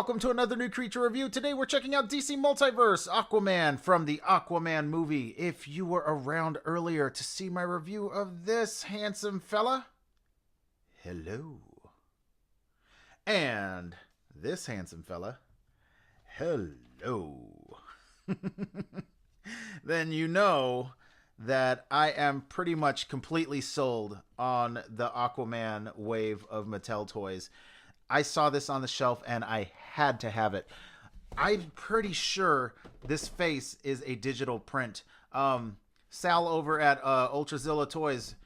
welcome to another new creature review. Today we're checking out DC Multiverse Aquaman from the Aquaman movie. If you were around earlier to see my review of this handsome fella, hello. And this handsome fella, hello. Then you know that I am pretty much completely sold on the Aquaman wave of Mattel toys. I saw this on the shelf and I had to have it. I'm pretty sure this face is a digital print. Sal over at Ultrazilla Toys,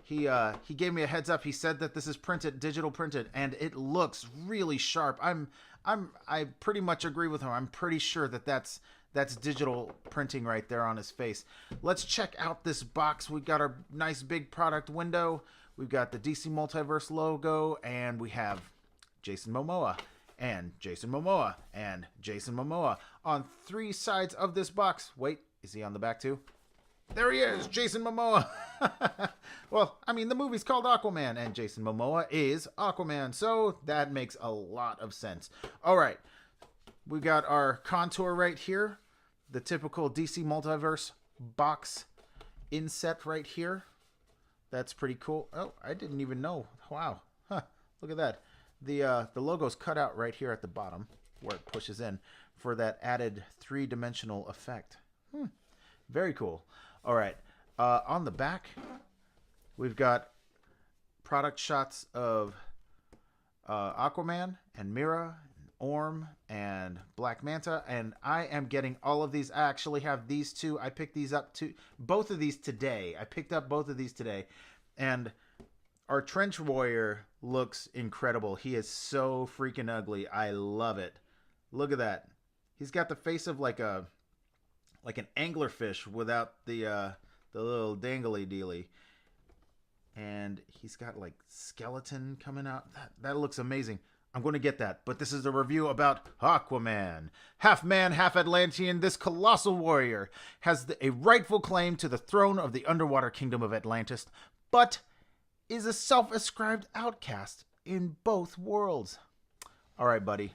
he gave me a heads up. He said that this is digital printed, and it looks really sharp. I pretty much agree with him. I'm pretty sure that that's digital printing right there on his face. Let's check out this box. We've got our nice big product window. We've got the DC Multiverse logo, and we have Jason Momoa and Jason Momoa and Jason Momoa on three sides of this box. Wait, is he on the back too? There he is, Jason Momoa. Well, I mean, the movie's called Aquaman, and Jason Momoa is Aquaman, so that makes a lot of sense. All right, we've got our contour right here, the typical DC Multiverse box inset right here. That's pretty cool. Oh, I didn't even know. Wow. Huh. Look at that. The logo's cut out right here at the bottom where it pushes in for that added three-dimensional effect. Very cool. All right. On the back, we've got product shots of Aquaman and Mera and Orm and Black Manta, and I am getting all of these. I actually have these two. I picked these up both of these today. I picked up both of these today, and our Trench Warrior looks incredible. He is so freaking ugly. I love it. Look at that. He's got the face of like an anglerfish without the little dangly dealy. And he's got like skeleton coming out. That looks amazing. I'm going to get that. But this is a review about Aquaman. Half man, half Atlantean, this colossal warrior has a rightful claim to the throne of the underwater kingdom of Atlantis, but is a self-ascribed outcast in both worlds. All right, buddy.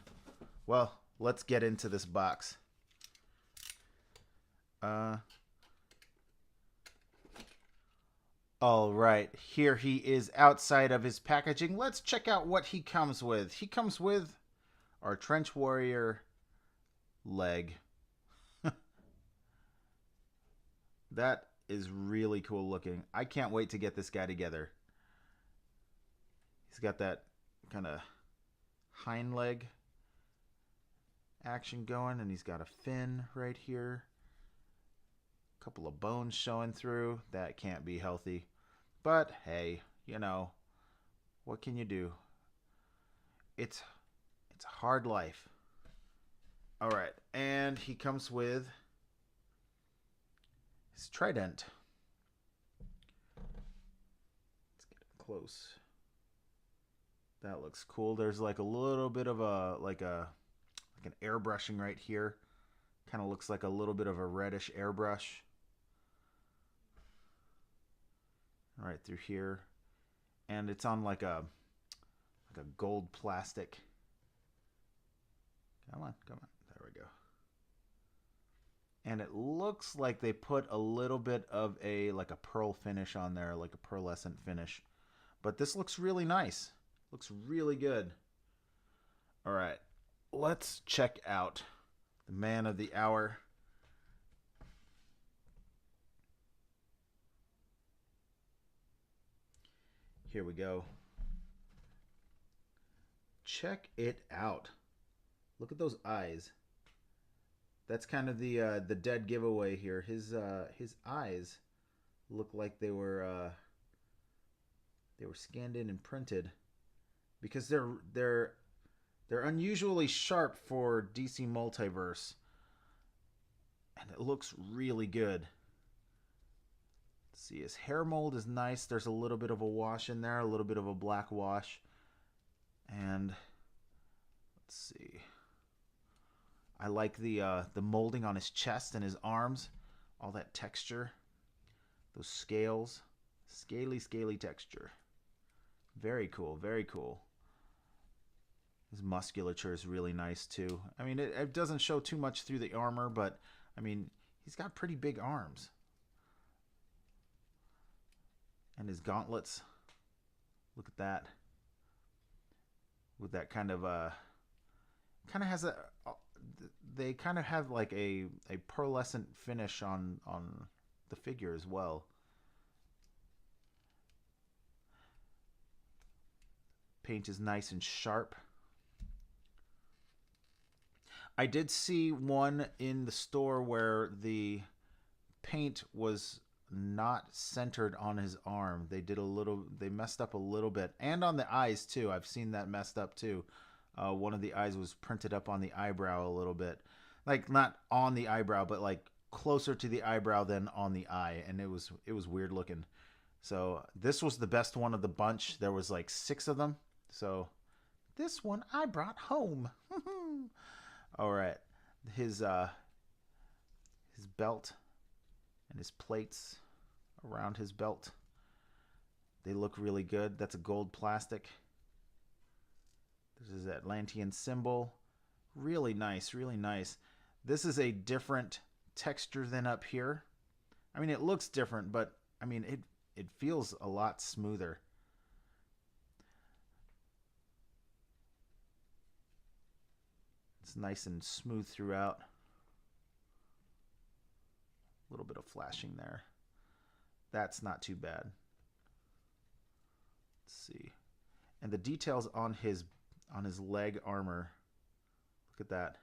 Well, let's get into this box. All right, here he is outside of his packaging. Let's check out what he comes with. He comes with our Trench Warrior leg. That is really cool looking. I can't wait to get this guy together. He's got that kind of hind leg action going, and he's got a fin right here. A couple of bones showing through. That can't be healthy. But hey, you know, what can you do? It's a hard life. All right, and he comes with his trident. Let's get it close. That looks cool. There's like a little bit of an airbrushing right here. Kind of looks like a little bit of a reddish airbrush. Right through here. And it's on like a gold plastic. Come on. There we go. And it looks like they put a little bit of a pearl finish on there, like a pearlescent finish. But this looks really nice. Looks really good. All right, let's check out the man of the hour. Here we go. Check it out. Look at those eyes. That's kind of the dead giveaway here. His eyes look like they were scanned in and printed, because they're unusually sharp for DC Multiverse, and it looks really good. Let's see, his hair mold is nice. There's a little bit of a wash in there, a little bit of a black wash, and let's see. I like the molding on his chest and his arms, all that texture, those scales, scaly texture. Very cool, very cool. His musculature is really nice too. I mean, it doesn't show too much through the armor, but I mean, he's got pretty big arms. And his gauntlets. Look at that. With that kind of has a they kind of have like a pearlescent finish on the figure as well. Paint is nice and sharp. I did see one in the store where the paint was not centered on his arm. They messed up a little bit. And on the eyes too. I've seen that messed up too. One of the eyes was printed up on the eyebrow a little bit. Like not on the eyebrow, but like closer to the eyebrow than on the eye. And it was weird looking. So this was the best one of the bunch. There was like 6 of them. So this one I brought home. All right. His belt and his plates around his belt, they look really good. That's a gold plastic. This is that Atlantean symbol. Really nice, really nice. This is a different texture than up here. I mean, it looks different, but I mean, it feels a lot smoother. It's nice and smooth throughout. A little bit of flashing there. That's not too bad. Let's see. And the details on his leg armor. Look at that.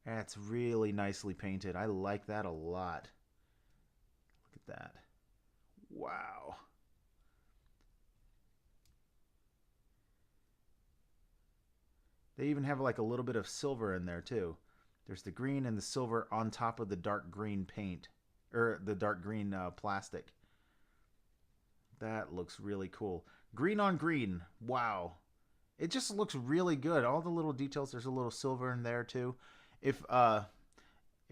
That's really nicely painted. I like that a lot. Look at that. Wow. They even have like a little bit of silver in there too. There's the green and the silver on top of the dark green paint, or the dark green plastic. That looks really cool. Green on green. Wow. It just looks really good. All the little details. There's a little silver in there too. If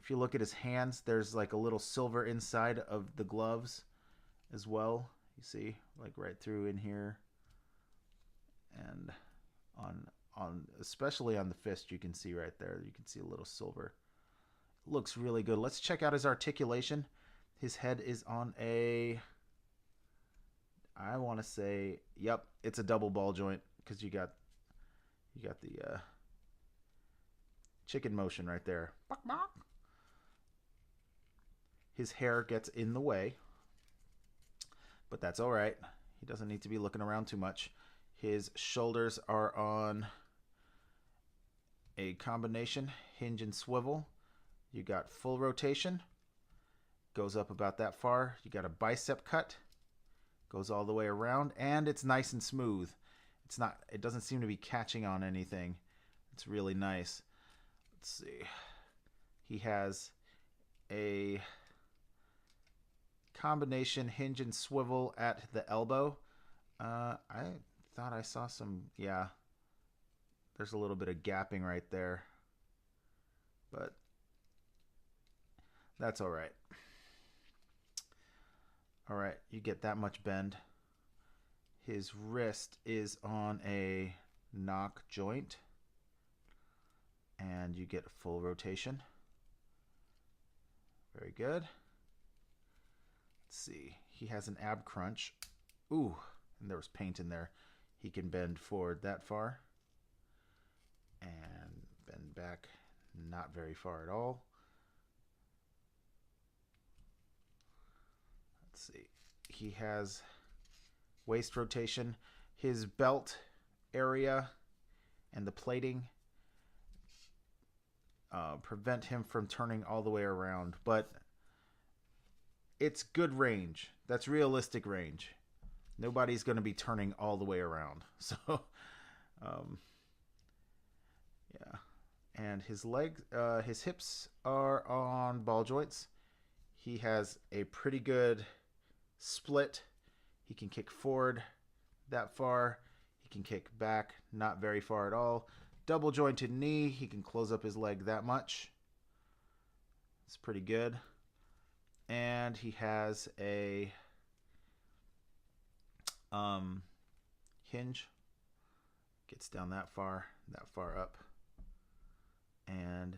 you look at his hands, there's like a little silver inside of the gloves as well. You see, like right through in here, and on especially on the fist, you can see right there. You can see a little silver. Looks really good. Let's check out his articulation. His head is on a, I want to say, yep, it's a double ball joint because you got the chicken motion right there. His hair gets in the way, but that's all right. He doesn't need to be looking around too much. His shoulders are on a combination hinge and swivel. You got full rotation, goes up about that far. You got a bicep cut, goes all the way around, and it's nice and smooth. It doesn't seem to be catching on anything. It's really nice. Let's see. He has a combination hinge and swivel at the elbow. I thought I saw some, yeah. There's a little bit of gapping right there. But that's all right. All right, you get that much bend. His wrist is on a knock joint. And you get a full rotation. Very good. Let's see. He has an ab crunch. Ooh, and there was paint in there. He can bend forward that far. And bend back not very far at all. Let's see. He has waist rotation. His belt area and the plating prevent him from turning all the way around, but it's good range. That's realistic range. Nobody's going to be turning all the way around. So, yeah. And his legs, his hips are on ball joints. He has a pretty good split. He can kick forward that far. He can kick back not very far at all. Double jointed knee. He can close up his leg that much. It's pretty good. And he has a hinge Gets down that far up. And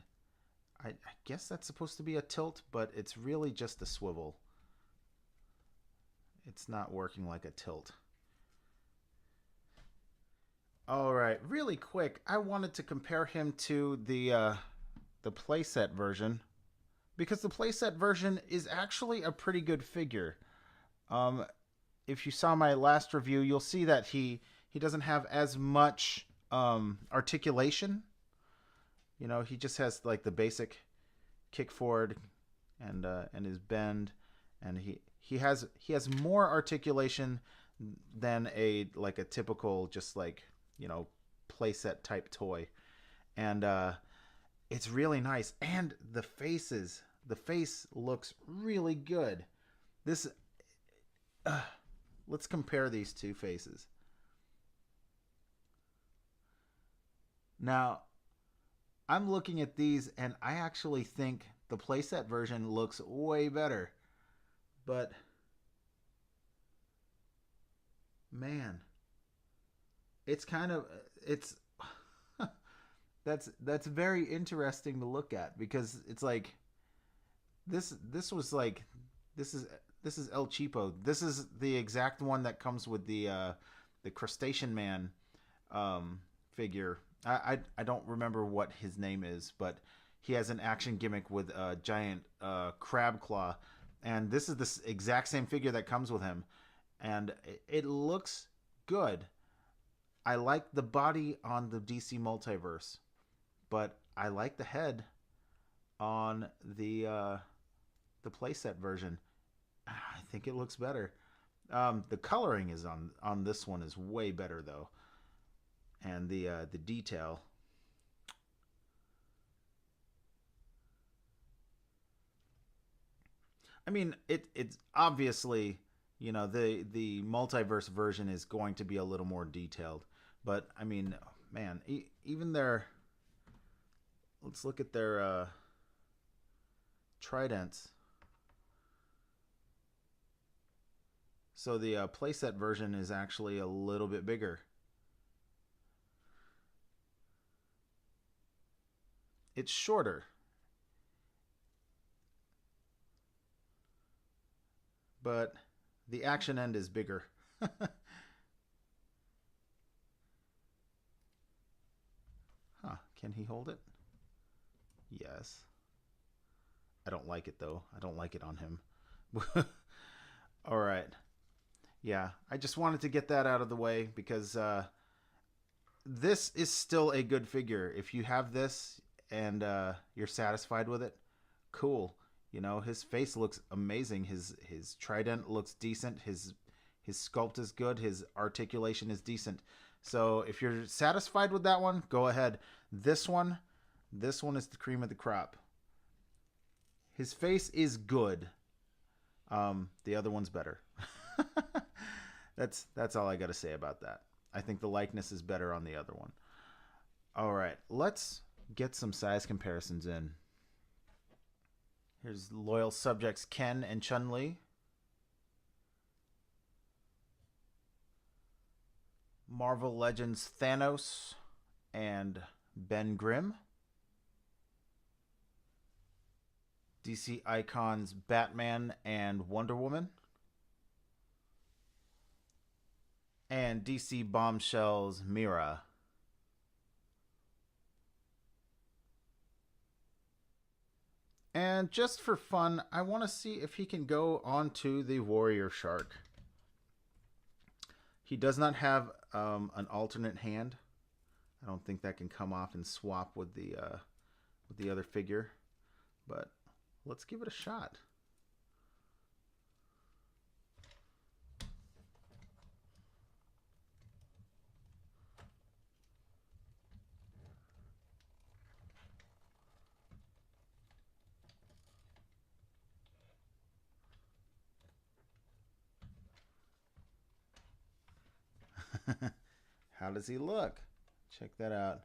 I guess that's supposed to be a tilt, but it's really just a swivel. It's not working like a tilt. All right, really quick, I wanted to compare him to the playset version because the playset version is actually a pretty good figure. Um, if you saw my last review, you'll see that he doesn't have as much articulation. You know, he just has like the basic kick forward and his bend, and he has more articulation than a typical just like playset type toy, and it's really nice. And the face looks really good. This let's compare these two faces. Now, I'm looking at these and I actually think the playset version looks way better. But man, it's kind of it's that's very interesting to look at because it's like this was like this is this is El Cheapo. This is the exact one that comes with the crustacean man figure. I don't remember what his name is, but he has an action gimmick with a giant crab claw, and this is the exact same figure that comes with him, and it looks good. I like the body on the DC Multiverse, but I like the head on the playset version. I think it looks better. The coloring is on this one is way better though, and the detail. I mean, it's obviously the multiverse version is going to be a little more detailed, but I mean, man, even their let's look at their tridents. So the playset version is actually a little bit bigger. It's shorter, but the action end is bigger. Huh, can he hold it? Yes. I don't like it though. I don't like it on him. All right. Yeah, I just wanted to get that out of the way because this is still a good figure. If you have this and you're satisfied with it, cool. You know, his face looks amazing. His trident looks decent. His sculpt is good. His articulation is decent. So if you're satisfied with that one, go ahead. This one, this one is the cream of the crop. His face is good. The other one's better. That's all I got to say about that. I think the likeness is better on the other one. All right, let's get some size comparisons in. Here's loyal subjects Ken and Chun-Li. Marvel Legends Thanos and Ben Grimm. DC Icons Batman and Wonder Woman. And DC Bombshells Mira. And just for fun, I want to see if he can go onto the Warrior Shark. He does not have an alternate hand. I don't think that can come off and swap with the other figure. But let's give it a shot. How does he look? Check that out.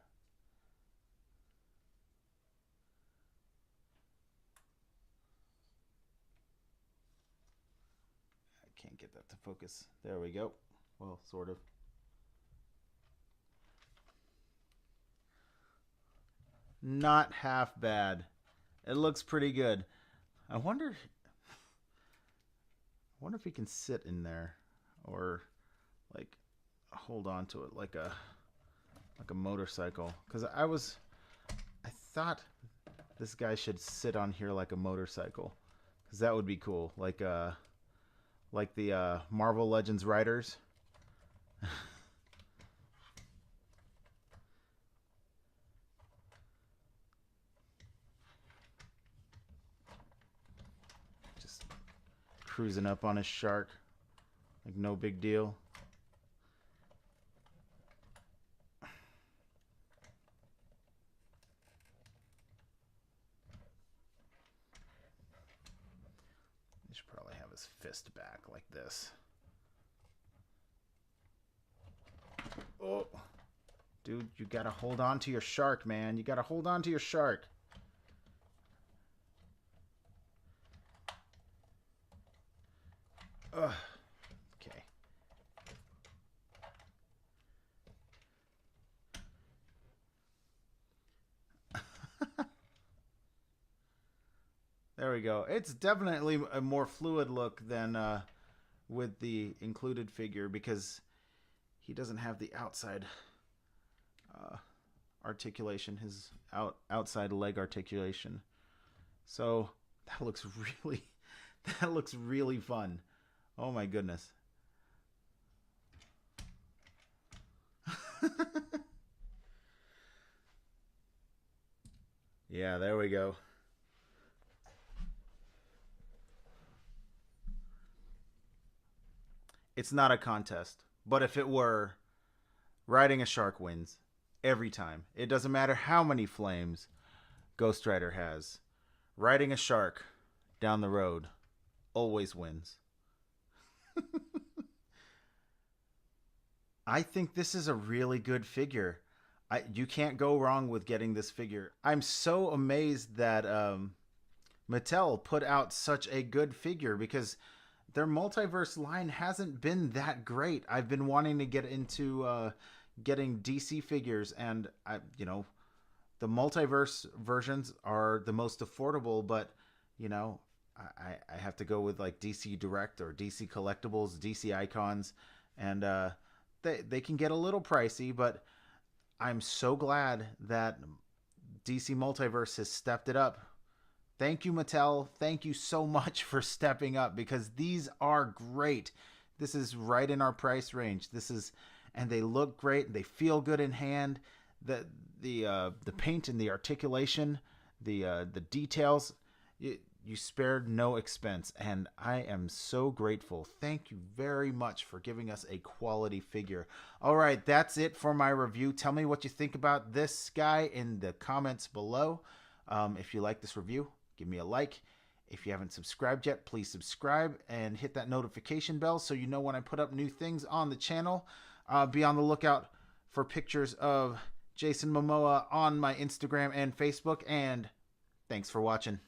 I can't get that to focus. There we go. Well, sort of. Not half bad. It looks pretty good. I wonder if he can sit in there or like hold on to it like a motorcycle. Because I thought this guy should sit on here like a motorcycle. Because that would be cool. Like the Marvel Legends riders. Just cruising up on his shark. Like no big deal. He should probably have his fist back like this. Oh, dude, you gotta hold on to your shark, man. You gotta hold on to your shark. Ugh. Okay. There we go. It's definitely a more fluid look than with the included figure because he doesn't have the outside articulation, his outside leg articulation. So that looks really, that looks really fun. Oh my goodness. Yeah, there we go. It's not a contest, but if it were, riding a shark wins every time. It doesn't matter how many flames Ghost Rider has. Riding a shark down the road always wins. I think this is a really good figure. You can't go wrong with getting this figure. I'm so amazed that Mattel put out such a good figure because their multiverse line hasn't been that great. I've been wanting to get into getting DC figures, and the multiverse versions are the most affordable. But I have to go with like DC Direct or DC Collectibles, DC Icons, and they can get a little pricey. But I'm so glad that DC Multiverse has stepped it up. Thank you, Mattel. Thank you so much for stepping up because these are great. This is right in our price range. And they look great. They feel good in hand. The paint and the articulation, the details. You spared no expense, and I am so grateful. Thank you very much for giving us a quality figure. All right, that's it for my review. Tell me what you think about this guy in the comments below. If you like this review, give me a like. If you haven't subscribed yet, please subscribe and hit that notification bell so you know when I put up new things on the channel. Be on the lookout for pictures of Jason Momoa on my Instagram and Facebook. And thanks for watching.